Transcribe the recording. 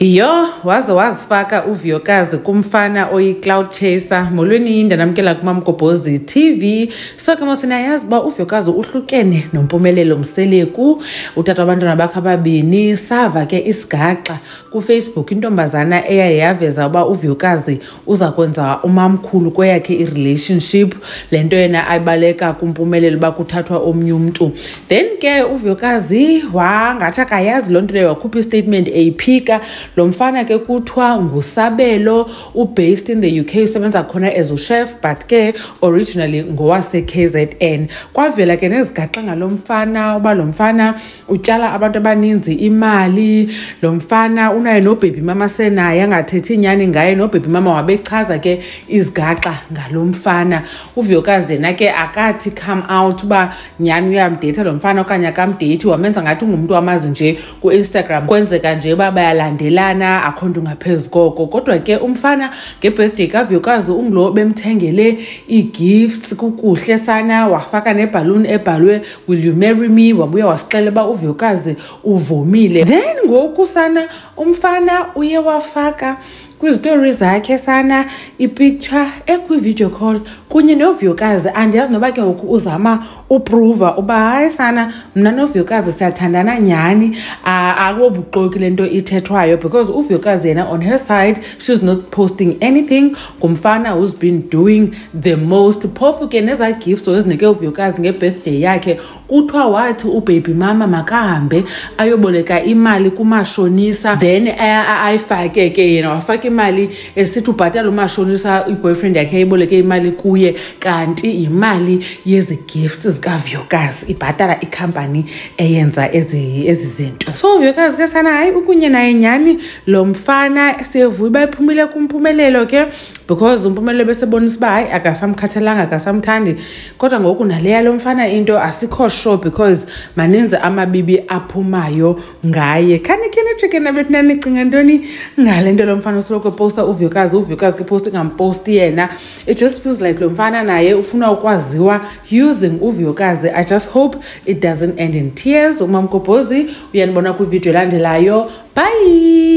Yo, waze wazifaka uVuyokazi kumfana oyi-cloud chaser. Molweni yinda namkela kuMamgobhozi TV. So ke mosinayazi ba uVuyokazi uhlukene noMpumelelo Mseleku. Utata abantwana bakhe ababini. Sava ke isigaxa kuFacebook intombazana eyayaveza uba uVuyokazi uza kwenza umamkhulu kweyakhe irelationship. Lento yena ayibaleka kuMpumelelo bakuthathwa omnye umuntu. Then ke uVuyokazi wangathi akayazi lonto leyo wakhupha istatement eyiphika. Lo mfana ke kuthiwa nguSabelo, based in the UK, usebenza khona as a chef but ke originally ngowase KZN. Kwavela ke nezigaxa ngalo mfana uba lo mfana utyala abantu abaninzi imali. Lo mfana unaye no baby mama senaye angathethi inyani ngaye no baby mama wabechaza ke izigaxa ngalo mfana. uVuyokazi yena ke akathi come out uba nyani uyamdate lo mfana okanye akamdate, wamenza ngathi ungumuntu wamazi nje ku Instagram. Kwenzeka nje uba bayalandelana akhonto ngaphezulu koko. Kodwa ke umfana ngebirthday kaVuyokazi ungulo bemthengele igifts kukuhle sana, wafaka neballoon ebhalwe will you marry me, wabuya wasixela ba uVuyokazi uvumile. Then ngoku sana umfana uye wafaka kwizitori zakhe sana ipicture ekwi-video call kunye noVuyokazi. Andiyazi noba ke ngoku uzama uprova uba hayi sana mna noVuyokazi siyathandana nyhani, akobuxoki lento ithethwayo, because uVuyokazi yena on her side she's not posting anything. Ngumfana who's been doing the most. Phofu ke neza gifts ezinike uVuyokazi ngebirthday yakhe kuthiwa wathi ubaby mama makahambe ayoboleka imali kumashonisa, then ayifake ke yena wafaka imali esithi ubhatala umashonisa i-boyfriend yakhe ayiboleke imali kuye, kanti imali yezi gifts zikaVuyokazi ibhatala icompany eyenza ezi zinto. So uVuyokazi ke sana hayi ukunye naye nyani lo mfana siyevuya bayiphumile kuMpumelelo ke, because uMpumelelo besebonisa uba hayi akasamkhathalanga akasamthandi. Kodwa ngoku naleya lo mfana into asikho sure because maninzi amabibi aphumayo ngaye. Khani ke nitheke nabethu nanicinga ntoni ngale nto lo mfana usoloko posta uVuyokazi ke post ngamposti yena. It just feels like lo mfana naye ufuna ukwaziwa using uVuyokazi. I just hope it doesn't end in tears. uMamgobhozi uyanibona kwivideo elandelayo. Bye.